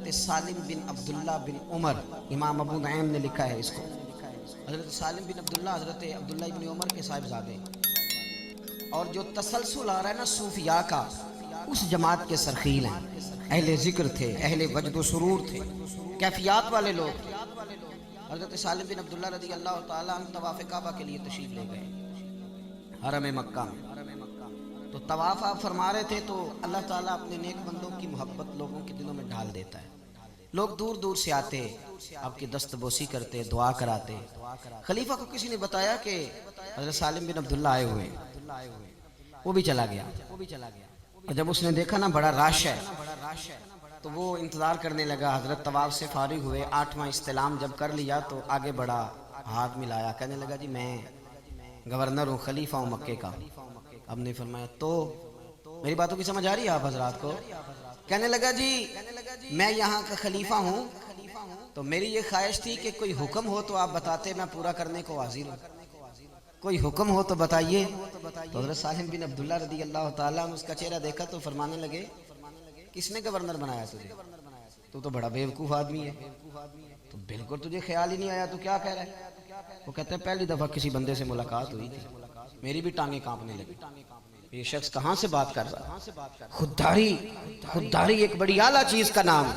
حضرت سالم بن عبداللہ بن عمر، امام ابو نعیم نے لکھا ہے اس کو۔ حضرت سالم بن عبداللہ حضرت عبداللہ بن عمر کے صاحبزادے، اور جو تسلسل آ رہا ہے نا صوفیاء کا، اس جماعت کے سرخیل ہیں، اہل ذکر تھے، اہل وجد و سرور تھے، کیفیات والے لوگ تھے۔ حضرت سالم بن عبداللہ رضی اللہ تعالیٰ عنہ طواف کعبہ کے لیے تشریف لے گئے حرم مکہ میں۔ تو طواف آپ فرما رہے تھے تو اللہ تعالیٰ اپنے نیک بندوں کی محبت لوگوں کے دلوں میں ڈال دیتا ہے۔ لوگ دور دور سے آتے، آپ کی دست بوسی کرتے، دعا کراتے۔ خلیفہ کو کسی نے بتایا کہ حضرت سالم بن عبداللہ آئے ہوئے، وہ بھی چلا گیا۔ اور جب اس نے دیکھا نا بڑا رش ہے تو وہ انتظار کرنے لگا۔ حضرت طواف سے فارغ ہوئے، 8واں استلام جب کر لیا تو آگے بڑھا، ہاتھ ملایا، کہنے لگا جی میں گورنر ہوں، خلیفہ ہوں مکے کا۔ اب نے فرمایا تو میری باتوں کی سمجھ آ رہی ہے آپ حضرات کو؟ کہنے لگا جی میں یہاں کا خلیفہ ہوں، تو میری یہ خواہش تھی کہ کوئی حکم ہو تو آپ بتاتے، میں پورا کرنے کو حاضر ہوں، کوئی حکم ہو تو بتائیے۔ تو حضرت سالم بن عبداللہ رضی اللہ تعالیٰ عنہ اس کا چہرہ دیکھا تو فرمانے لگے کس نے گورنر بنایا تجھے؟ تو بڑا بیوقوف آدمی ہے، تو بالکل تجھے خیال ہی نہیں آیا، تو کیا کہہ رہا ہے؟ وہ کہتے ہیں پہلی دفعہ کسی بندے سے ملاقات ہوئی تھی، میری بھی ٹانگیں کانپنے لگی، یہ شخص کہاں سے بات کر رہا ہے؟ خودداری ایک بڑی اعلیٰ چیز کا نام،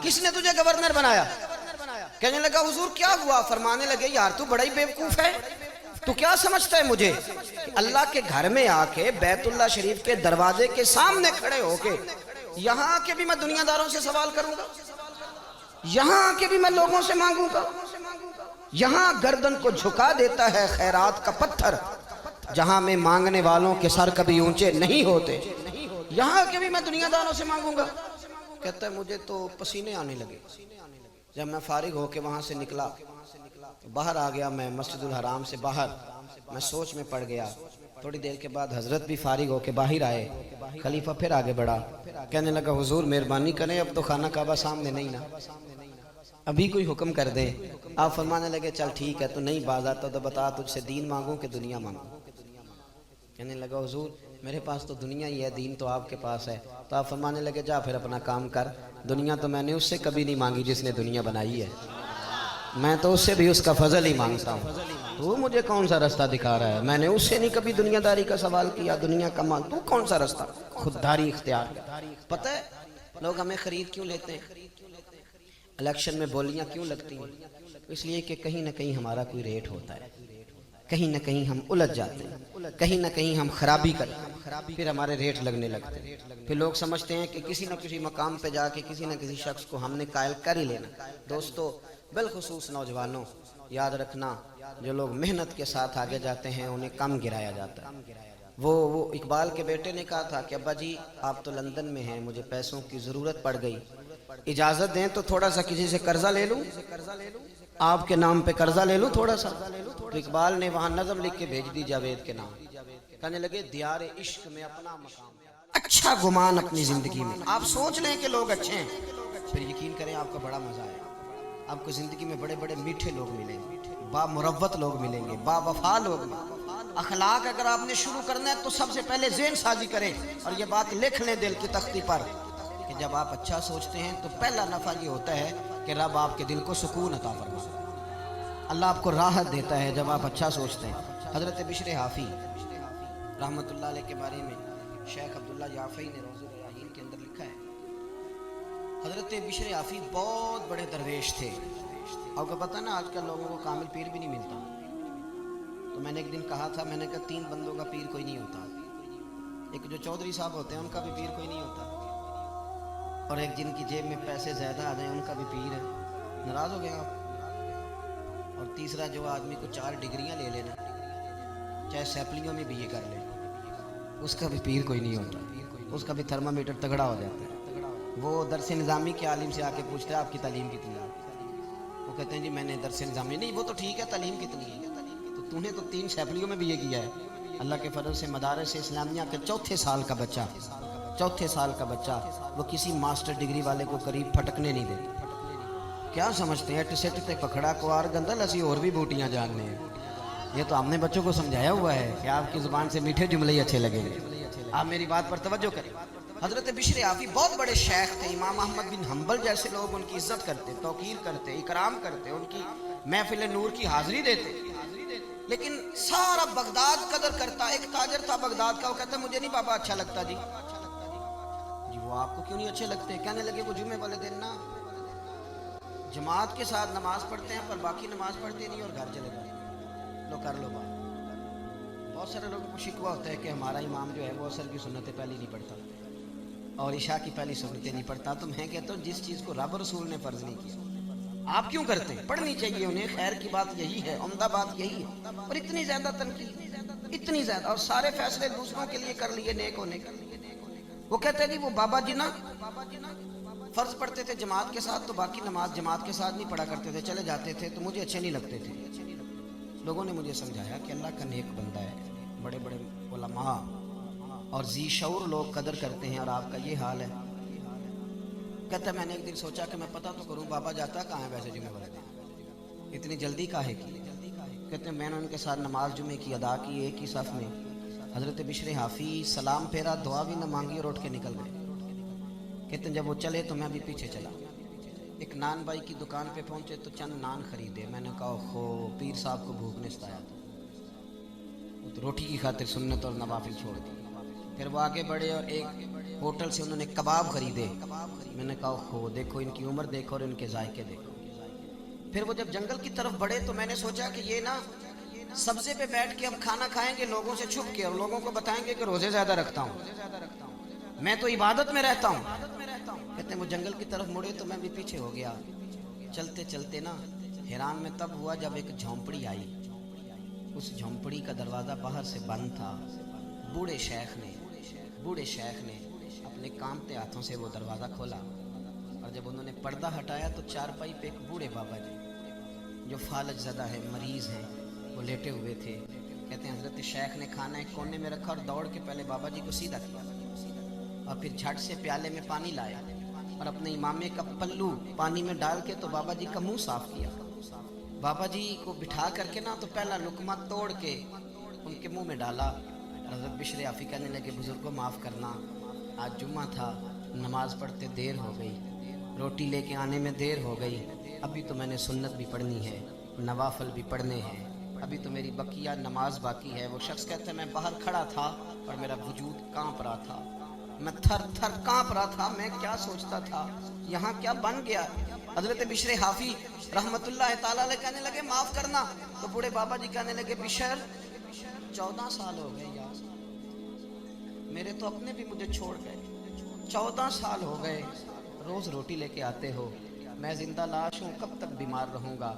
کس نے تجھے گورنر بنایا؟ کہنے لگا حضور کیا ہوا؟ فرمانے لگے یار تو بڑا ہی بیوقوف ہے، تو کیا سمجھتا ہے مجھے کہ اللہ کے گھر میں آ کے بیت اللہ شریف کے دروازے کے سامنے کھڑے ہو کے یہاں آ کے بھی میں دنیا داروں سے سوال کروں گا، یہاں آ کے بھی میں لوگوں سے مانگوں گا؟ یہاں گردن کو جھکا دیتا ہے خیرات کا پتھر، جہاں میں مانگنے والوں کے سر کبھی اونچے نہیں ہوتے، یہاں آ کے بھی میں دنیا داروں سے مانگوں گا؟ کہتا ہے مجھے تو پسینے آنے لگے۔ جب میں فارغ ہو کے وہاں سے نکلا، باہر آ گیا، میں مسجد الحرام سے باہر، میں سوچ میں پڑ گیا۔ تھوڑی دیر کے بعد حضرت بھی فارغ ہو کے باہر آئے، خلیفہ پھر آگے بڑھا، کہنے لگا حضور مہربانی کریں، اب تو خانہ کعبہ سامنے نہیں نا، ابھی کوئی حکم کر دیں۔ آپ فرمانے لگے چل ٹھیک ہے، تو نہیں باز آتا تو بتا تجھ سے دین مانگوں کہ دنیا مانگوں؟ کہنے لگا حضور میرے پاس تو دنیا ہی ہے، دین تو آپ کے پاس ہے۔ تو آپ فرمانے لگے جا پھر اپنا کام کر، دنیا تو میں نے اس سے کبھی نہیں مانگی جس نے دنیا بنائی ہے، میں تو اس سے بھی اس کا فضل ہی مانگتا ہوں، تو مجھے کون سا رستہ دکھا رہا ہے؟ میں نے اس سے نہیں کبھی دنیا داری کا سوال کیا، دنیا کا مال، تو کون سا رستہ؟ خودداری اختیار۔ پتہ ہے لوگ ہمیں خرید کیوں لیتے ہیں؟ الیکشن میں بولیاں کیوں لگتی ہیں؟ اس لیے کہ کہیں نہ کہیں ہمارا کوئی ریٹ ہوتا ہے، کہیں نہ کہیں ہم الجھ جاتے ہیں، کہیں نہ کہیں ہم خرابی کرتے ہیں، پھر ہمارے ریٹ لگنے لگتے ہیں، پھر لوگ سمجھتے ہیں کہ کسی نہ کسی مقام پہ جا کے کسی نہ کسی شخص کو ہم نے قائل کر ہی لینا۔ دوستو بالخصوص نوجوانوں یاد رکھنا، جو لوگ محنت کے ساتھ آگے جاتے ہیں انہیں کم گرایا جاتا ہے۔ وہ اقبال کے بیٹے نے کہا تھا کہ ابا جی آپ تو لندن میں ہیں، مجھے پیسوں کی ضرورت پڑ گئی، اجازت دیں تو تھوڑا سا کسی سے قرضہ لے لوں، آپ کے نام پہ قرضہ لے لوں تھوڑا سا؟ تو اقبال نے وہاں نظم لکھ کے بھیج دی جاوید کے نام، کہنے لگے دیار عشق میں اپنا مقام، اچھا گمان اپنی زندگی میں۔ آپ سوچ لیں کہ لوگ اچھے ہیں، پھر یقین کریں آپ کا بڑا مزہ ہے، آپ کو زندگی میں بڑے بڑے میٹھے لوگ ملیں گے، با مروت لوگ ملیں گے، با وفا لوگ ملیں گے۔ اخلاق اگر آپ نے شروع کرنا ہے تو سب سے پہلے ذہن سازی کریں، اور یہ بات لکھ لیں دل کی تختی پر کہ جب آپ اچھا سوچتے ہیں تو پہلا نفع یہ ہوتا ہے کہ رب آپ کے دل کو سکون عطا فرماتا ہے، اللہ آپ کو راحت دیتا ہے جب آپ اچھا سوچتے ہیں۔ حضرت بشر حافی رحمت اللہ علیہ کے بارے میں شیخ عبداللہ یافعی نے روض الرحیم کے اندر لکھا ہے، حضرت بشر حافی بہت بڑے درویش تھے۔ آپ کو پتہ نا آج کل لوگوں کو کامل پیر بھی نہیں ملتا، تو میں نے ایک دن کہا تھا، میں نے کہا 3 بندوں کا پیر کوئی نہیں ہوتا، ایک جو چودھری صاحب ہوتے ہیں ان کا بھی پیر کوئی نہیں ہوتا، اور ایک جن کی جیب میں پیسے زیادہ آ جائیں ان کا بھی پیر ہے۔ ناراض ہو گئے آپ؟ اور تیسرا جو آدمی کو 4 ڈگریاں لے لینا، چاہے سیپلیوں میں بھی یہ کر لیں، اس کا بھی پیر کوئی نہیں ہوتا، اس کا بھی تھرمامیٹر تگڑا ہو جاتا ہے۔ وہ درس نظامی کے عالم سے آ کے پوچھتے ہیں آپ کی تعلیم کتنی ہے؟ وہ کہتے ہیں جی میں نے درس نظامی، نہیں وہ تو ٹھیک ہے تعلیم کتنی ہے؟ تو نے تو 3 سیپلیوں میں بھی یہ کیا ہے۔ اللہ کے فضل سے مدارس اسلامیہ کے چوتھے سال کا بچہ وہ کسی ماسٹر ڈگری والے کو قریب پھٹکنے نہیں دیتا۔ کیا سمجھتے ہیں ٹسٹ تے پکھڑا کوار گندل اسی اور بھی بوٹیاں جاننے ہیں؟ یہ تو ہم نے بچوں کو سمجھایا ہوا ہے کہ آپ کی زبان سے میٹھے جملے ہی اچھے لگیں گے۔ آپ میری بات پر توجہ کریں، حضرت بشر حافی بہت بڑے شیخ تھے، امام احمد بن حنبل جیسے لوگ ان کی عزت کرتے، توقیر کرتے، اکرام کرتے، ان کی محفل نور کی حاضری دیتے، لیکن سارا بغداد قدر کرتا۔ ایک تاجر تھا بغداد کا، وہ کہتا مجھے نہیں بابا اچھا لگتا جی۔ وہ آپ کو کیوں نہیں اچھے لگتے؟ کہنے لگے وہ جمعے والے دن نا جماعت کے ساتھ نماز پڑھتے ہیں پر باقی نماز پڑھتے نہیں اور گھر چلے جاتے ہیں، لو کر لو بات۔ بہت سارے لوگوں کو شکوہ ہوتا ہے کہ ہمارا امام جو ہے وہ عصر کی سنتیں پہلی نہیں پڑھتا اور عشاء کی پہلی سنتیں نہیں پڑھتا۔ تو میں کہتا ہوں جس چیز کو رب رسول نے فرض نہیں کیا آپ کیوں کرتے ہیں؟ پڑھنی چاہیے انہیں، خیر کی بات یہی ہے، عمدہ بات یہی ہے۔ اور اتنی زیادہ تنقید، اتنی زیادہ، اور سارے فیصلے دوسروں کے لیے کر لیے نیک ہونے کے۔ وہ کہتے ہیں جی وہ بابا جی نا فرض پڑھتے تھے جماعت کے ساتھ تو باقی نماز جماعت کے ساتھ نہیں پڑھا کرتے تھے، چلے جاتے تھے تو مجھے اچھے نہیں لگتے تھے۔ لوگوں نے مجھے سمجھایا کہ اللہ کا نیک بندہ ہے، بڑے بڑے علماء اور ذی شعور لوگ قدر کرتے ہیں اور آپ کا یہ حال ہے۔ کہتا ہے میں نے ایک دن سوچا کہ میں پتہ تو کروں بابا جاتا کہاں ہے ویسے جمعے والے دن، اتنی جلدی کاہے کی؟ کہتے ہیں میں نے ان کے ساتھ نماز جمعے کی ادا کی ایک ہی صف میں، حضرت بشر حافی سلام پھیرا، دعا بھی نہ مانگی اور اٹھ کے نکل گئے۔ کہتے ہیں جب وہ چلے تو میں بھی پیچھے چلا، ایک نان بائی کی دکان پہ پہنچے تو چند نان خریدے۔ میں نے کہا خو پیر صاحب کو بھوک نے ستایا تھا، وہ تو روٹی کی خاطر سنت اور نوافل چھوڑ دی۔ پھر وہ آگے بڑھے اور ایک ہوٹل سے انہوں نے کباب خریدے۔ میں نے کہا خو دیکھو ان کی عمر دیکھو اور ان کے ذائقے دیکھو۔ پھر وہ جب جنگل کی طرف بڑھے تو میں نے سوچا کہ یہ نا سبزے پہ بیٹھ کے ہم کھانا کھائیں گے لوگوں سے چھپ کے اور لوگوں کو بتائیں گے کہ روزے زیادہ رکھتا ہوں، میں تو عبادت میں رہتا ہوں۔ کہتے ہیں وہ جنگل کی طرف مڑے تو میں بھی پیچھے ہو گیا۔ چلتے چلتے نا حیران میں تب ہوا جب ایک جھونپڑی آئی، اس جھونپڑی کا دروازہ باہر سے بند تھا۔ بوڑھے شیخ نے اپنے کانپتے ہاتھوں سے وہ دروازہ کھولا اور جب انہوں نے پردہ ہٹایا تو چارپائی پہ ایک بوڑھے بابا جی جو فالج زدہ ہے، مریض ہیں، وہ لیٹے ہوئے تھے۔ کہتے ہیں حضرت شیخ نے کھانا ایک کونے میں رکھا اور دوڑ کے پہلے بابا جی کو سیدھا کیا اور پھر جھٹ سے پیالے میں پانی لائے اور اپنے امامے کا پلو پانی میں ڈال کے تو بابا جی کا منہ صاف کیا۔ بابا جی کو بٹھا کر کے نا تو پہلا لقمہ توڑ کے ان کے منہ میں ڈالا۔ حضرت بشر حافی کہنے لگے بزرگوں معاف کرنا، آج جمعہ تھا، نماز پڑھتے دیر ہو گئی، روٹی لے کے آنے میں دیر ہو گئی، ابھی تو میں نے سنت بھی پڑھنی ہے، نوافل بھی پڑھنے ہیں، ابھی تو میری بقیہ نماز باقی ہے۔ وہ شخص کہتا ہے میں باہر کھڑا تھا اور میرا وجود کانپ رہا تھا، میں تھر تھر کانپ رہا تھا، میں کیا سوچتا تھا یہاں کیا بن گیا۔ حضرت بشر حافی رحمت اللہ تعالیٰ علیہ کہنے لگے معاف کرنا، تو بوڑھے بابا جی کہنے لگے بشر 14 سال ہو گئے یار، میرے تو اپنے بھی مجھے چھوڑ گئے، 14 سال ہو گئے، روز روٹی لے کے آتے ہو، میں زندہ لاش ہوں، کب تک بیمار رہوں گا،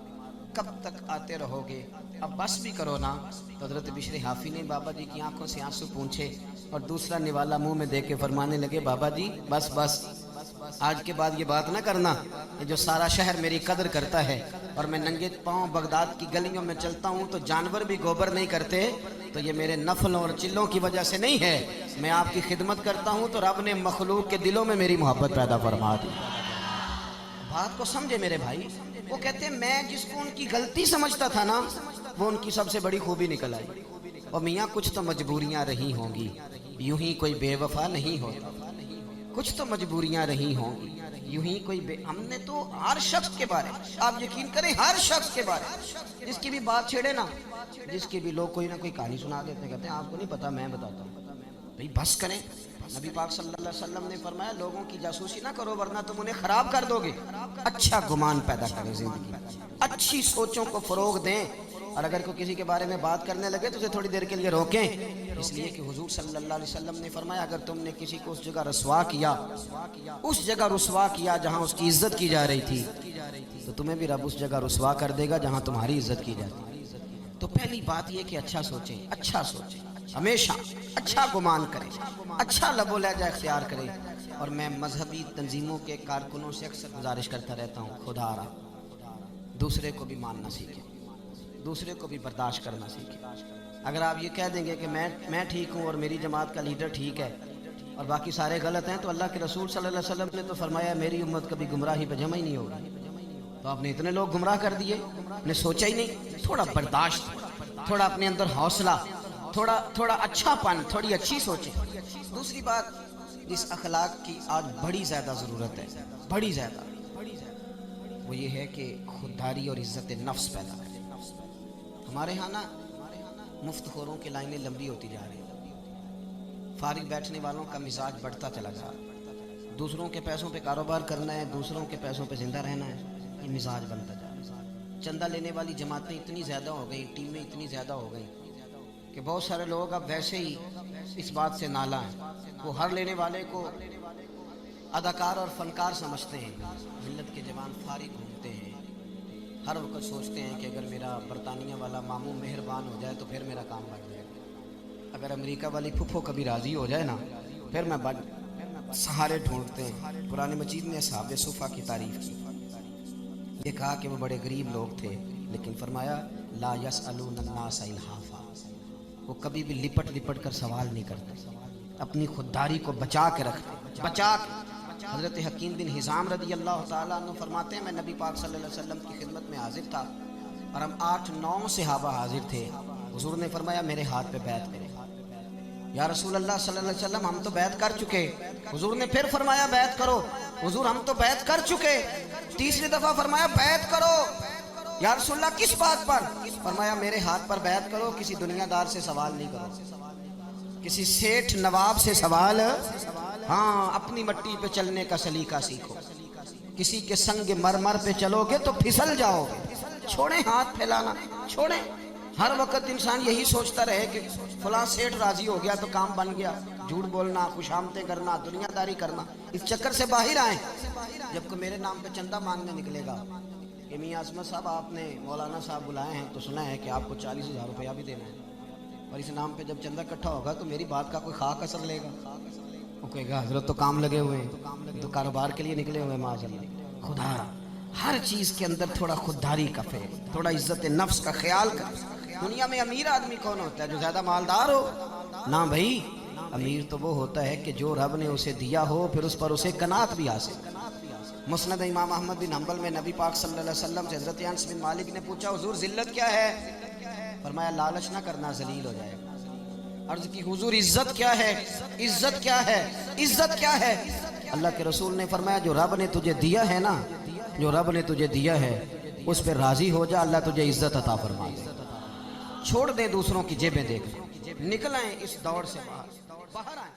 کب تک آتے رہو گے، اب بس بھی کرو نا۔ تو حضرت بشر حافی نے بابا جی کی آنکھوں سے آنسو پونچھے اور دوسرا نوالا منہ میں دے کے فرمانے لگے بابا جی بس بس، آج کے بعد یہ بات نہ کرنا، یہ جو سارا شہر میری قدر کرتا ہے اور میں ننگے پاؤں بغداد کی گلیوں میں چلتا ہوں تو جانور بھی گوبر نہیں کرتے، تو یہ میرے نفلوں اور چلوں کی وجہ سے نہیں ہے، میں آپ کی خدمت کرتا ہوں تو رب نے مخلوق کے دلوں میں میری محبت پیدا فرما دی۔ بات کو سمجھے میرے بھائی۔ وہ کہتے ہیں میں جس کو ان کی غلطی سمجھتا تھا نا وہ ان کی سب سے بڑی خوبی نکل آئی۔ اور میاں کچھ تو مجبوریاں رہی ہوں گی، یوں ہی کوئی بے وفا نہیں ہوتا، کچھ تو مجبوریاں رہی ہوں گی، یوں ہی کوئی ہم نے تو ہر شخص کے بارے، آپ یقین کریں ہر شخص کے بارے جس کی بھی بات چھیڑے نا، جس کی بھی لوگ کوئی نہ کوئی کہانی سنا دیتے ہیں، کہتے ہیں آپ کو نہیں پتا میں بتاتا ہوں، بھئی بس کریں۔ نبی پاک صلی اللہ علیہ وسلم نے فرمایا لوگوں کی جاسوسی نہ کرو ورنہ تم انہیں خراب کر دو گے، اچھا گمان پیدا کریں زندگی، اچھی سوچوں کو فروغ دیں، اور اگر کوئی کسی کے بارے میں بات کرنے لگے تو اسے تھوڑی دیر کے لیے روکیں، اس لیے کہ حضور صلی اللہ علیہ وسلم نے فرمایا اگر تم نے کسی کو اس جگہ رسوا کیا، اس جگہ رسوا کیا جہاں اس کی عزت کی جا رہی تھی، تو تمہیں بھی رب اس جگہ رسوا کر دے گا جہاں تمہاری عزت کی جاتی۔ تو پہلی بات یہ کہ اچھا سوچیں، اچھا سوچیں، ہمیشہ اچھا گمان کریں، اچھا لب و لہجہ اختیار کریں۔ اور میں مذہبی تنظیموں کے کارکنوں سے اکثر گزارش کرتا رہتا ہوں خدا را دوسرے کو بھی ماننا سیکھیں، دوسرے کو بھی برداشت کرنا سیکھیں۔ اگر آپ یہ کہہ دیں گے کہ میں ٹھیک ہوں اور میری جماعت کا لیڈر ٹھیک ہے اور باقی سارے غلط ہیں، تو اللہ کے رسول صلی اللہ علیہ وسلم نے تو فرمایا میری امت کبھی گمراہی پہ جمع ہی نہیں ہوگی، تو آپ نے اتنے لوگ گمراہ کر دیے، نے سوچا ہی نہیں۔ تھوڑا برداشت، تھوڑا اپنے اندر حوصلہ، تھوڑا اچھا پن، تھوڑی اچھی سوچیں۔ دوسری بات جس اخلاق کی آج بڑی زیادہ ضرورت ہے، بڑی زیادہ، وہ یہ ہے کہ خودداری اور عزت نفس پیدا کرے۔ ہمارے ہاں نا مفت خوروں کی لائنیں لمبی ہوتی جا رہی ہیں، فارغ بیٹھنے والوں کا مزاج بڑھتا چلا جا رہا، دوسروں کے پیسوں پہ کاروبار کرنا ہے، دوسروں کے پیسوں پہ زندہ رہنا ہے، یہ مزاج بنتا جا رہا ہے۔ چندہ لینے والی جماعتیں اتنی زیادہ ہو گئیں، ٹیمیں اتنی زیادہ ہو گئیں کہ بہت سارے لوگ اب ویسے ہی اس بات سے نالاں ہیں، وہ ہر لینے والے کو اداکار اور فنکار سمجھتے ہیں۔ ملت کے جوان فارغ گھومتے ہیں، ہر وقت سوچتے ہیں کہ اگر میرا برطانیہ والا ماموں مہربان ہو جائے تو پھر میرا کام بن جائے گا، اگر امریکہ والی پھپھو کبھی راضی ہو جائے نا پھر میں سہارے ڈھونڈتے ہیں۔ قرآن مجید نے اصحاب صفا کی تعریف کی، یہ کہا کہ وہ بڑے غریب لوگ تھے، لیکن فرمایا لا یسألون الناس الحافا، وہ کبھی بھی لپٹ لپٹ کر سوال نہیں کرتے، اپنی خودداری کو بچا کے رکھتے، بچا کے۔ حضرت حکیم بن حزام رضی اللہ تعالیٰ عنہ فرماتے ہیں میں نبی پاک صلی اللہ علیہ وسلم کی خدمت میں حاضر تھا اور ہم 8-9 صحابہ حاضر تھے، حضور نے فرمایا میرے ہاتھ پہ بیعت کرے۔ یا رسول اللہ صلی اللہ علیہ وسلم ہم تو بیعت کر چکے، حضور نے پھر فرمایا بیعت کرو، حضور ہم تو بیعت کر چکے، تیسری دفعہ فرمایا بیعت کرو۔ یا رسول اللہ کس بات پر؟ فرمایا میرے ہاتھ پر بیعت کرو، کسی دنیا دار سے سوال نہیں کرو، کسی سیٹھ نواب سے سوال، ہاں اپنی مٹی پہ چلنے کا سلیقہ سیکھو، کسی کے سنگ مرمر پہ چلو گے تو پھسل جاؤ گے، چھوڑیں ہاتھ پھیلانا، چھوڑیں۔ ہر وقت انسان یہی سوچتا رہے کہ فلاں سیٹھ راضی ہو گیا تو کام بن گیا، جھوٹ بولنا، خوشامدیں کرنا، دنیا داری کرنا، اس چکر سے باہر آئیں۔ جب کہ میرے نام پہ چندہ مانگنے نکلے گا کہ میاں عصمت صاحب آپ نے مولانا صاحب بلائے ہیں تو سنا ہے کہ آپ کو 40,000 روپیہ بھی دینا ہے، اور اس نام پہ جب چندہ اکٹھا ہوگا تو میری بات کا کوئی خاک اثر لے گا، وہ کہے گا حضرت تو کام لگے ہوئے ہیں، تو کاروبار کے لیے نکلے ہوئے ہیں، معاذ اللہ۔ خدا ہر چیز کے اندر تھوڑا خودداری کا فعل، تھوڑا عزت نفس کا خیال کر۔ دنیا میں امیر آدمی کون ہوتا ہے؟ جو زیادہ مالدار ہو؟ نہ بھائی، امیر تو وہ ہوتا ہے کہ جو رب نے اسے دیا ہو پھر اس پر اسے قناعت بھی حاصل۔ مسند امام احمد بن حنبل میں نبی پاک صلی اللہ علیہ وسلم سے حضرت انس بن مالک نے پوچھا حضور ذلت کیا ہے؟ فرمایا لالچ نہ کرنا، ذلیل ہو جائے گا۔ عرض کی حضور عزت کیا ہے؟ عزت کیا ہے؟ عزت کیا ہے؟ اللہ کے رسول نے فرمایا جو رب نے تجھے دیا ہے نا، جو رب نے تجھے دیا ہے اس پہ راضی ہو جا، اللہ تجھے عزت عطا فرما دے۔ چھوڑ دیں دوسروں کی جیبیں دیکھنا، نکلیں اس دور سے باہر آئیں۔